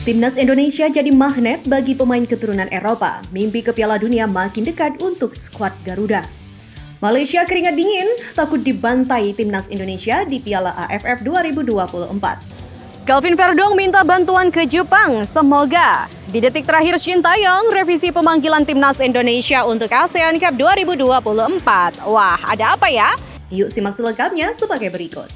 Timnas Indonesia jadi magnet bagi pemain keturunan Eropa. Mimpi ke Piala Dunia makin dekat untuk skuad Garuda. Malaysia keringat dingin, takut dibantai Timnas Indonesia di Piala AFF 2024. Kelvin Verdong minta bantuan ke Jepang, semoga. Di detik terakhir Shin Taeyong, revisi pemanggilan Timnas Indonesia untuk ASEAN Cup 2024. Wah, ada apa ya? Yuk simak selengkapnya sebagai berikut.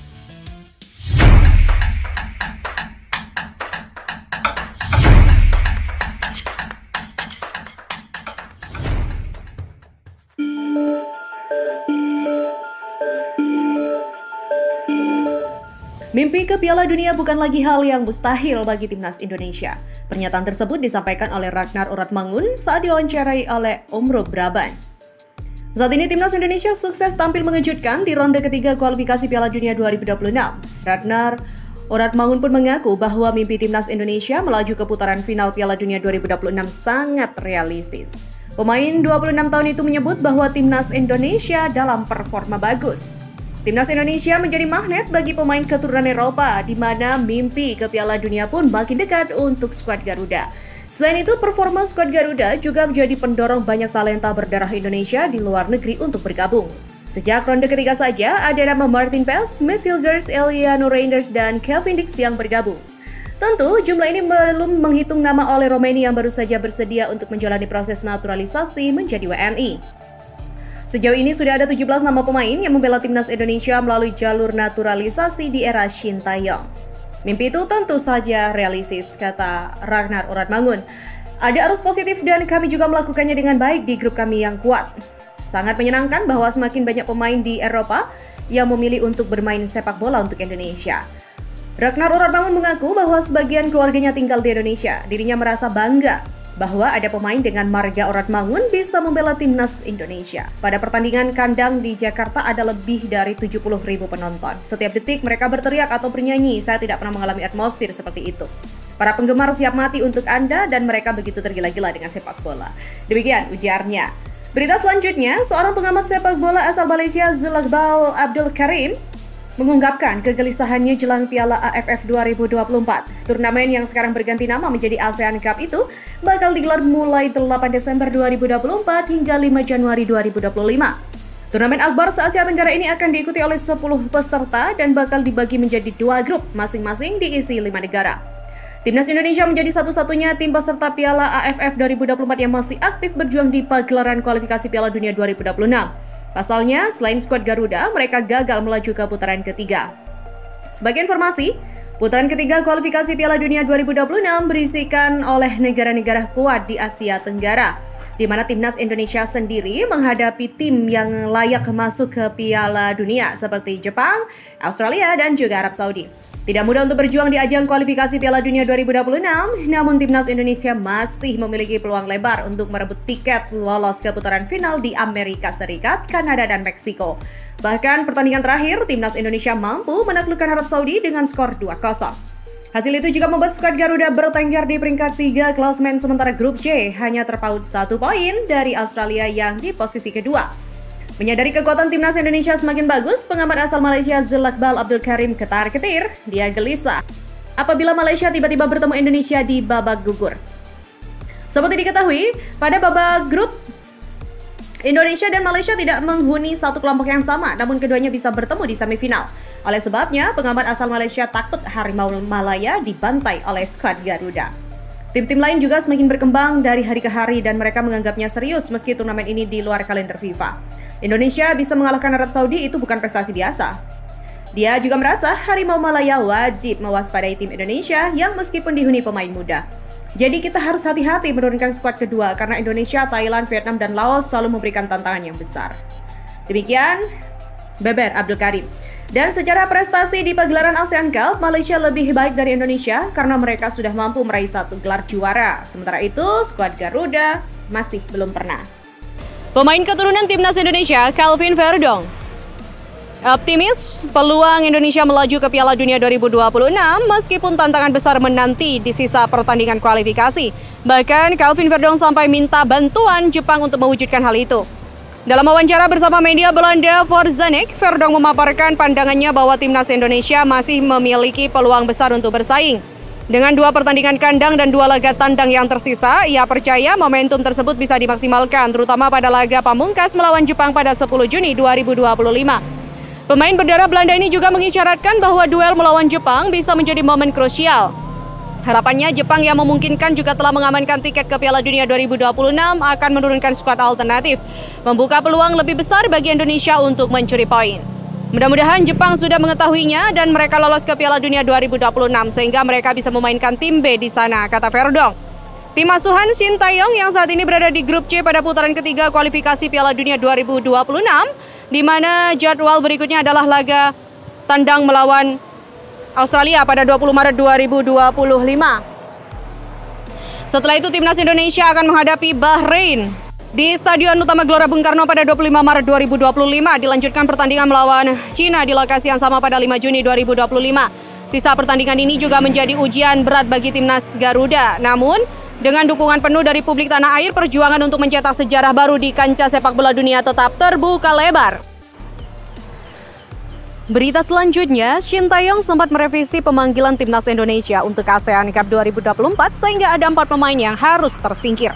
Mimpi ke Piala Dunia bukan lagi hal yang mustahil bagi Timnas Indonesia. Pernyataan tersebut disampaikan oleh Ragnar Uratmangun saat diwawancarai oleh Omro Braban. Saat ini Timnas Indonesia sukses tampil mengejutkan di ronde ketiga kualifikasi Piala Dunia 2026. Ragnar Uratmangun pun mengaku bahwa mimpi Timnas Indonesia melaju ke putaran final Piala Dunia 2026 sangat realistis. Pemain 26 tahun itu menyebut bahwa Timnas Indonesia dalam performa bagus. Timnas Indonesia menjadi magnet bagi pemain keturunan Eropa, di mana mimpi ke Piala Dunia pun makin dekat untuk skuad Garuda. Selain itu, performa skuad Garuda juga menjadi pendorong banyak talenta berdarah Indonesia di luar negeri untuk bergabung. Sejak ronde ketiga saja, ada nama Martin Pes, Miss Hilgers, Eliano Reinders, dan Kelvin Dix yang bergabung. Tentu, jumlah ini belum menghitung nama oleh Romania yang baru saja bersedia untuk menjalani proses naturalisasi menjadi WNI. Sejauh ini sudah ada 17 nama pemain yang membela Timnas Indonesia melalui jalur naturalisasi di era Shin Taeyong. Mimpi itu tentu saja realistis, kata Ragnar Uratmangun. Ada arus positif dan kami juga melakukannya dengan baik di grup kami yang kuat. Sangat menyenangkan bahwa semakin banyak pemain di Eropa yang memilih untuk bermain sepak bola untuk Indonesia. Ragnar Uratmangun mengaku bahwa sebagian keluarganya tinggal di Indonesia. Dirinya merasa bangga bahwa ada pemain dengan marga Uratmangun bisa membela Timnas Indonesia. Pada pertandingan kandang di Jakarta ada lebih dari 70.000 penonton. Setiap detik mereka berteriak atau bernyanyi. Saya tidak pernah mengalami atmosfer seperti itu. Para penggemar siap mati untuk Anda dan mereka begitu tergila-gila dengan sepak bola. Demikian ujarnya. Berita selanjutnya, seorang pengamat sepak bola asal Malaysia, Zulakbal Abdul Karim, mengungkapkan kegelisahannya jelang Piala AFF 2024. Turnamen yang sekarang berganti nama menjadi ASEAN Cup itu bakal digelar mulai 8 Desember 2024 hingga 5 Januari 2025. Turnamen akbar se-Asia Tenggara ini akan diikuti oleh 10 peserta dan bakal dibagi menjadi 2 grup, masing-masing diisi 5 negara. Timnas Indonesia menjadi satu-satunya tim peserta Piala AFF 2024 yang masih aktif berjuang di pagelaran kualifikasi Piala Dunia 2026. Pasalnya, selain skuad Garuda, mereka gagal melaju ke putaran ketiga. Sebagai informasi, putaran ketiga kualifikasi Piala Dunia 2026 berisikan oleh negara-negara kuat di Asia Tenggara, di mana Timnas Indonesia sendiri menghadapi tim yang layak masuk ke Piala Dunia seperti Jepang, Australia, dan juga Arab Saudi. Tidak mudah untuk berjuang di ajang kualifikasi Piala Dunia 2026, namun Timnas Indonesia masih memiliki peluang lebar untuk merebut tiket lolos ke putaran final di Amerika Serikat, Kanada, dan Meksiko. Bahkan pertandingan terakhir, Timnas Indonesia mampu menaklukkan Arab Saudi dengan skor 2-0. Hasil itu juga membuat skuad Garuda bertengger di peringkat 3 klasemen sementara grup C, hanya terpaut 1 poin dari Australia yang di posisi kedua. Menyadari kekuatan Timnas Indonesia semakin bagus, pengamat asal Malaysia Zulakbal Abdul Karim ketar-ketir. Dia gelisah apabila Malaysia tiba-tiba bertemu Indonesia di babak gugur. Seperti diketahui, pada babak grup, Indonesia dan Malaysia tidak menghuni satu kelompok yang sama, namun keduanya bisa bertemu di semifinal. Oleh sebabnya, pengamat asal Malaysia takut Harimau Malaya dibantai oleh skuad Garuda. Tim-tim lain juga semakin berkembang dari hari ke hari dan mereka menganggapnya serius meski turnamen ini di luar kalender FIFA. Indonesia bisa mengalahkan Arab Saudi itu bukan prestasi biasa. Dia juga merasa Harimau Malaya wajib mewaspadai tim Indonesia yang meskipun dihuni pemain muda. Jadi kita harus hati-hati menurunkan skuad kedua karena Indonesia, Thailand, Vietnam, dan Laos selalu memberikan tantangan yang besar. Demikian, Beber Abdul Karim. Dan secara prestasi di pagelaran ASEAN Cup, Malaysia lebih baik dari Indonesia karena mereka sudah mampu meraih 1 gelar juara. Sementara itu, skuad Garuda masih belum pernah. Pemain keturunan Timnas Indonesia, Kelvin Verdong, optimis peluang Indonesia melaju ke Piala Dunia 2026 meskipun tantangan besar menanti di sisa pertandingan kualifikasi. Bahkan Kelvin Verdong sampai minta bantuan Jepang untuk mewujudkan hal itu. Dalam wawancara bersama media Belanda Forzanek, Verdong memaparkan pandangannya bahwa Timnas Indonesia masih memiliki peluang besar untuk bersaing. Dengan 2 pertandingan kandang dan 2 laga tandang yang tersisa, ia percaya momentum tersebut bisa dimaksimalkan, terutama pada laga pamungkas melawan Jepang pada 10 Juni 2025. Pemain berdarah Belanda ini juga mengisyaratkan bahwa duel melawan Jepang bisa menjadi momen krusial. Harapannya Jepang yang memungkinkan juga telah mengamankan tiket ke Piala Dunia 2026 akan menurunkan skuad alternatif, membuka peluang lebih besar bagi Indonesia untuk mencuri poin. Mudah-mudahan Jepang sudah mengetahuinya dan mereka lolos ke Piala Dunia 2026 sehingga mereka bisa memainkan tim B di sana, kata Verdong. Tim asuhan Shin Tae-yong yang saat ini berada di grup C pada putaran ketiga kualifikasi Piala Dunia 2026, di mana jadwal berikutnya adalah laga tandang melawan Australia pada 20 Maret 2025. Setelah itu timnas Indonesia akan menghadapi Bahrain di Stadion Utama Gelora Bung Karno pada 25 Maret 2025. Dilanjutkan pertandingan melawan Cina di lokasi yang sama pada 5 Juni 2025. Sisa pertandingan ini juga menjadi ujian berat bagi timnas Garuda. Namun, dengan dukungan penuh dari publik tanah air, perjuangan untuk mencetak sejarah baru di kancah sepak bola dunia tetap terbuka lebar. Berita selanjutnya, Shin Tae-yong sempat merevisi pemanggilan timnas Indonesia untuk ASEAN Cup 2024 sehingga ada 4 pemain yang harus tersingkir.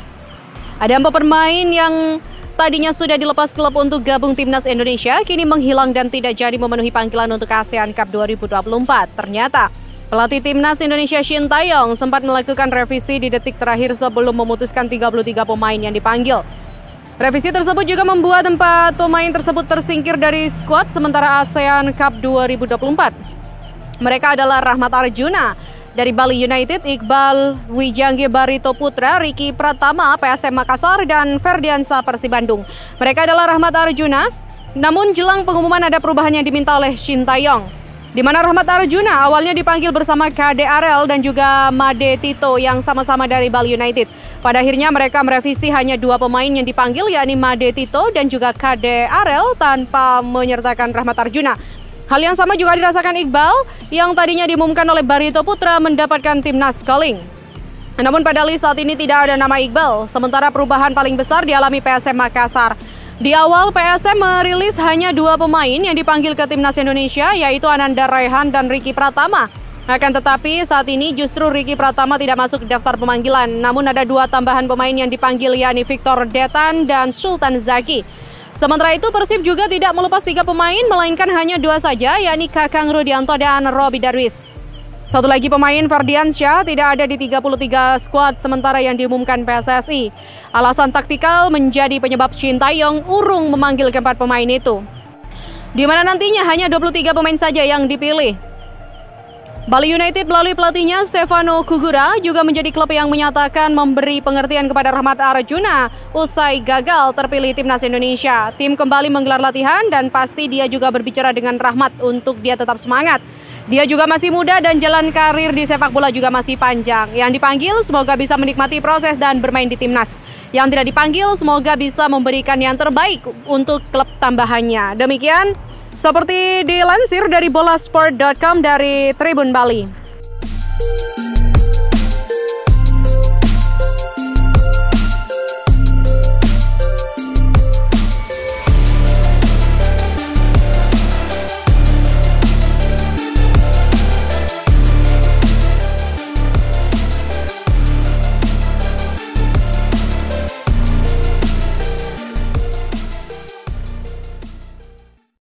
Ada 4 pemain yang tadinya sudah dilepas klub untuk gabung timnas Indonesia, kini menghilang dan tidak jadi memenuhi panggilan untuk ASEAN Cup 2024. Ternyata, pelatih timnas Indonesia Shin Tae-yong sempat melakukan revisi di detik terakhir sebelum memutuskan 33 pemain yang dipanggil. Revisi tersebut juga membuat 4 pemain tersebut tersingkir dari skuad sementara ASEAN Cup 2024. Mereka adalah Rahmat Arjuna dari Bali United, Iqbal Wijangge Barito Putra, Ricky Pratama PSM Makassar, dan Ferdiansa Persib Bandung. Mereka adalah Rahmat Arjuna, namun jelang pengumuman ada perubahan yang diminta oleh Shin Tae-yong, di mana Rahmat Arjuna awalnya dipanggil bersama KD Arel dan juga Made Tito yang sama-sama dari Bali United. Pada akhirnya mereka merevisi hanya 2 pemain yang dipanggil, yakni Made Tito dan juga KD Arel tanpa menyertakan Rahmat Arjuna. Hal yang sama juga dirasakan Iqbal yang tadinya diumumkan oleh Barito Putra mendapatkan timnas calling. Namun pada list saat ini tidak ada nama Iqbal, sementara perubahan paling besar dialami PSM Makassar. Di awal PSM merilis hanya 2 pemain yang dipanggil ke timnas Indonesia, yaitu Ananda Raihan dan Ricky Pratama. Akan tetapi saat ini justru Ricky Pratama tidak masuk daftar pemanggilan, namun ada 2 tambahan pemain yang dipanggil, yakni Victor Detan dan Sultan Zaki. Sementara itu Persib juga tidak melepas 3 pemain, melainkan hanya 2 saja, yakni Kakang Rudianto dan Robi Darwis. Satu lagi pemain, Ferdiansyah, tidak ada di 33 skuad sementara yang diumumkan PSSI. Alasan taktikal menjadi penyebab Shin Tae-yong urung memanggil keempat pemain itu, di mana nantinya hanya 23 pemain saja yang dipilih. Bali United melalui pelatihnya Stefano Kugura juga menjadi klub yang menyatakan memberi pengertian kepada Rahmat Arjuna usai gagal terpilih timnas Indonesia. Tim kembali menggelar latihan dan pasti dia juga berbicara dengan Rahmat untuk dia tetap semangat. Dia juga masih muda dan jalan karir di sepak bola juga masih panjang. Yang dipanggil semoga bisa menikmati proses dan bermain di timnas. Yang tidak dipanggil semoga bisa memberikan yang terbaik untuk klub tambahannya. Demikian seperti dilansir dari bolasport.com dari Tribun Bali.